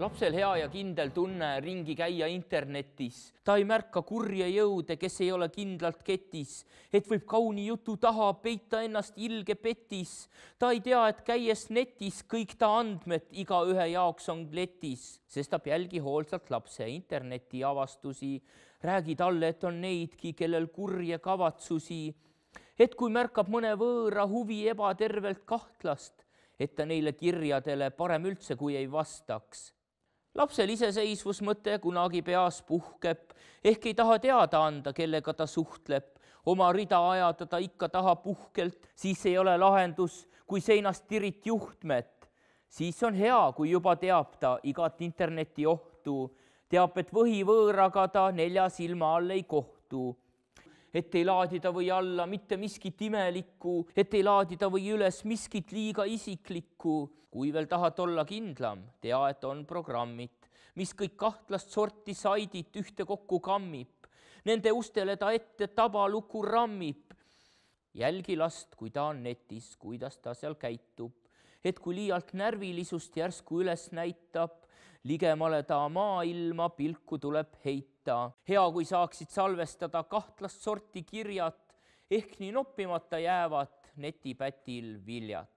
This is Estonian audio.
Lapsel hea ja kindel tunne ringi käia internetis. Ta ei märka kurje jõude, kes ei ole kindlalt ketis, et võib kauni jutu taha peita ennast ilge petis. Ta ei tea, et käies netis kõik ta andmed igaühe jaoks on letis. Sestap jälgi hoolsalt lapse interneti avastusi. Räägi talle, et on neidki, kellel kurje kavatsusi. Et kui märkab mõne võõra huvi ebatervelt kahtlast, et ta neile kirjadele parem üldse kui ei vastaks. Lapsel iseseisvusmõte kunagi peas puhkeb, ehk ei taha teada anda, kellega ta suhtleb. Oma rida ajada ta ikka taha puhkelt, siis ei ole lahendus, kui seinast tirit juhtmed. Siis on hea, kui juba teab ta igat interneti ohtu, teab, et võhivõõraga ta 4 silma all ei kohtu. Et ei laadida või alla mitte miskit imelikku, et ei laadida või üles miskit liiga isiklikku. Kui veel tahad olla kindlam, tea, et on programmid, mis kõik kahtlast sorti saidid ühte kokku kammib. Nende ustele ta ette tabaluku rammib. Jälgi last, kui ta on netis, kuidas ta seal käitub. Et kui liialt närvilisust järsku üles näitab, ligemale ta maailma pilku tuleb heita. Hea, kui saaksid salvestada kahtlast sorti kirjad, ehk nii noppimata jäävad netipätil viljad.